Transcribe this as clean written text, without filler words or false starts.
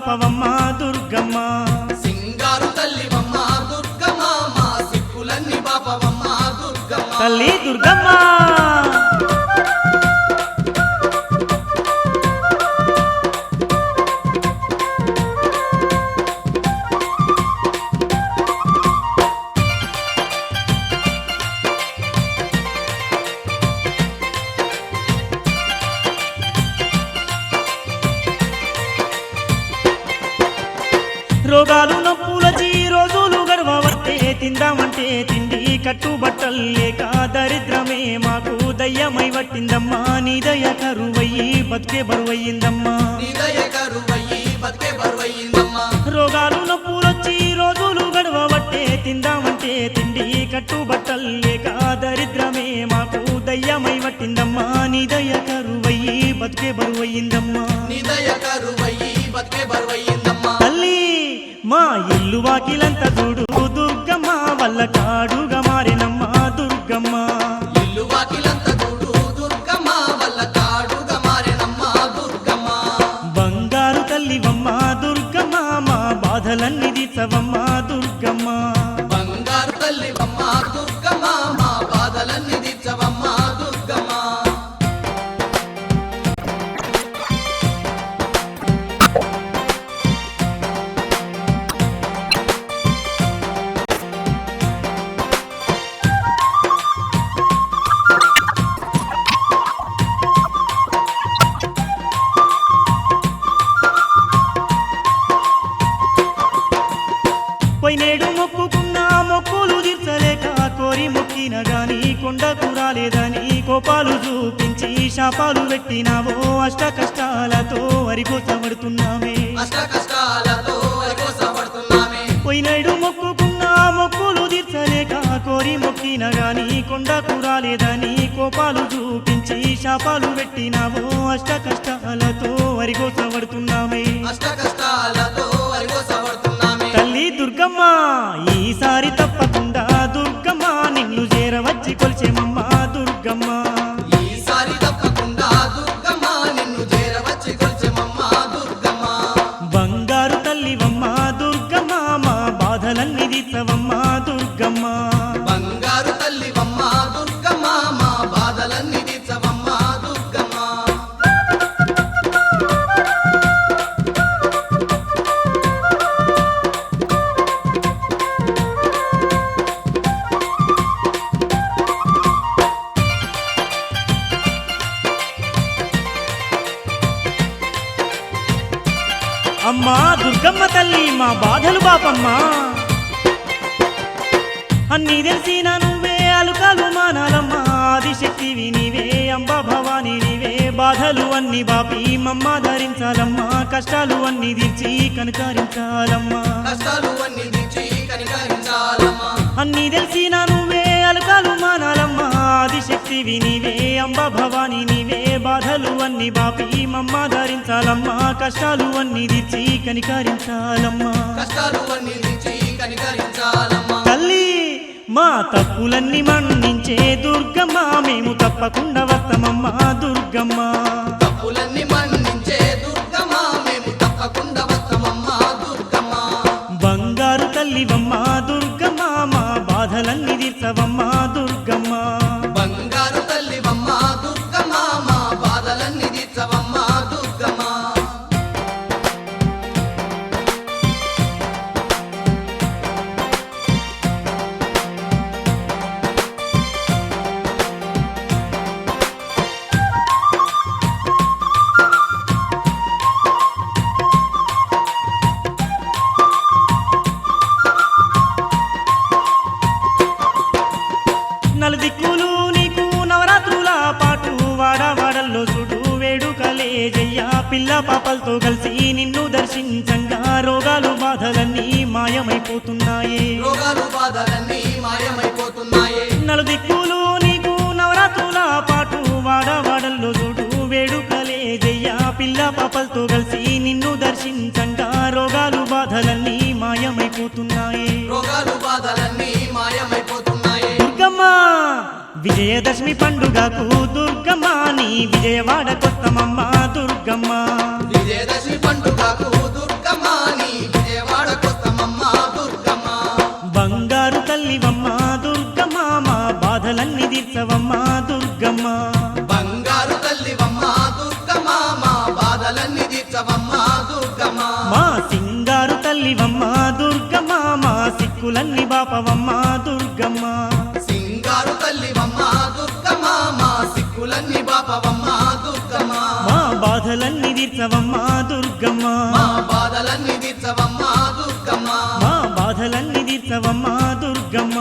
బాపవమ్మ దుర్గమ్మ సింగారు తల్లివమ్మ దుర్గమ్మ మా సిక్కులన్నీ బాపవమ్మ దుర్గమ్మ తల్లి దుర్గమ్మ రోగాలు నొప్పులచి రోజులు గడవబట్టే తిందామంటే తిండి కట్టుబట్టలు లేక దరిద్రమే మాకు దయ్యమై పట్టిందమ్మా నీ దయ కరువయ్యి బతికే బరువయ్యిందమ్మా నీ దయ కరువయ్యి బతికే బరువయ్యిందమ్మా రోగాలు నొప్పులొచ్చి రోజులు గడవబట్టే తిందామంటే తిండి కట్టుబట్టలు లేక దరిద్రమే మాకు దయ్యమై పట్టిందమ్మా నీ దయ కరువయ్యి బతికే బరువయ్యిందమ్మా నీ దయ కరువయ్యి బతికే బరువయ్యిందమ్మా తల్లి మా ఇల్లు వాకిలంత చూడు దుర్గమ్మ వల్ల కాడుగా మారినమ్మ దుర్గమ్మ ఇల్లు వాకిలంత చూడు దుర్గమ్మ వల్ల కాడుగా మారినమ్మ దుర్గమ్మ బంగారు తల్లివమ్మ దుర్గమ్మ మా బాధలన్నీ తీర్చవమ్మ దుర్గమ్మ బంగారు తల్లివమ్మ దుర్గమ్మ మా బాధలన్నీ తీర్చవమ్మ దుర్గమ్మ పోయినేడు మొక్కుకున్న మొక్కులు తీర్చలేక కోరి మొక్కిన గాని కొండకు రాలేదని కోపాలు చూపించి శాపాలు పెట్టినావో అష్ట కష్టాలతో వరికోసబడుతున్నామే అష్ట కష్టాలతో వరికోసపడుతున్నామే పోయినేడు మొక్కుకున్న మొక్కులు తీర్చలేక కోరి మొక్కిన గాని కొండకు రాలేదని కోపాలు చూపించి శాపాలు పెట్టినావో అష్ట కష్టాలతో వరికోసబడుతున్నామే అష్ట కష్టాలతో వరికోసపడుతున్నామే తల్లి దుర్గమ్మ ఈసారి తప్పకుండా దుర్గమ్మ నిన్ను చేరవచ్చి కొలిచేమమ్మ దుర్గమ్మ ఈసారి తప్పకుండా దుర్గమ్మ నిన్ను చేరవచ్చి కొలిచెమమ్మ దుర్గమ్మ బంగారు తల్లివమ్మ దుర్గమ్మ మా బాధలన్నీ తీర్చవమ్మ దుర్గమ్మ బంగారు తల్లివమ్మ దుర్గమ్మ మా బాధలన్నీ తీర్చవమ్మ దుర్గమ్మ అమ్మా దుర్గమ్మ తల్లి మా బాధలు బాపమ్మా అన్నీ తెలిసిన నువ్వే అలుకాలు మానాలమ్మా ఆదిశక్తివి నీవే అంబ భవాని నీవే బాధలు అన్ని బాపి మమ్మ ధరించాలమ్మా కష్టాలు అన్ని తీర్చి కనుకరించాలమ్మా కష్టాలు అన్ని తీర్చి కనికరించాలమ్మా అన్నీ తెలిసిన నువ్వే అలుకాలు మానాలమ్మా ఆదిశక్తివి నీవే అంబ భవాని నీవే బాధలు అన్ని బాపి మమ్మ ధరించాలమ్మా కష్టాలు అన్ని తీర్చి కనికరించాలమ్మా కష్టాలు అన్ని తీర్చి కనికరించాలమ్మా తల్లి మా తప్పులన్నీ మన్నించే దుర్గమ్మ మేము తప్పకుండా వస్తామమ్మా దుర్గమ్మ తప్పులన్నీ మన్నించే దుర్గమ్మ మేము తప్పకుండా వస్తామమ్మ దుర్గమ్మ బంగారు తల్లివమ్మ దుర్గమ్మ మా బాధలన్నీ తీర్చవమ్మ దుర్గమ్మ బంగారు తల్లివమ్మ దుర్గమ్మ మా బాధలన్నీ తీర్చవమ్మ దుర్గమ్మ నలుదిక్కులు నీకు నవరాత్రుల పాటు వాడవాడల్లో చూడు వేడుకలే జయ్యా పిల్ల పాపలతో కలిసి నిన్ను దర్శించంగా రోగాలు బాధలన్నీ మాయమైపోతున్నాయే రోగాలు బాధలన్నీ మాయమైపోతున్నాయే నలుదిక్కులు నీకు నవరాత్రుల పాటు వాడవాడల్లో చూడు వేడుకలే జయ్యా పిల్ల పాపలతో కలిసి నిన్ను దర్శించంగా రోగాలు బాధలన్నీ మాయమైపోతున్నాయే రోగాలు బాధలన్నీ మాయమైపోతున్నాయే దుర్గమ్మ విజయదశమి పండుగకు దుర్గమ్మ నీ విజయవాడకొస్తమమ్మ దుర్గమ్మ విజయదశమి పండుగకు దుర్గమ్మ తల్లివమ్మ దుర్గమ్మ మా బాధలన్నీ తీర్చవమ్మ దుర్గమ్మ బంగారు తల్లివమ్మ దుర్గమ్మ మా బాధలన్నీ తీర్చవమ్మ దుర్గమ్మ మా సింగారు తల్లివమ్మ దుర్గమ్మ మా సిక్కులన్నీ బాపవమ్మ దుర్గమ్మ సింగారు తల్లివమ్మ దుర్గమ్మ మా సిక్కులన్నీ బాపవమ్మ దుర్గమ్మ మా బాధలన్నీ తీర్చవమ్మ దుర్గమ్మ మా బాధలన్నీ తీర్చవమ్మ దుర్గమ్మ మా బాధలన్నీ తీర్చవమ్మ దుర్గమ్మ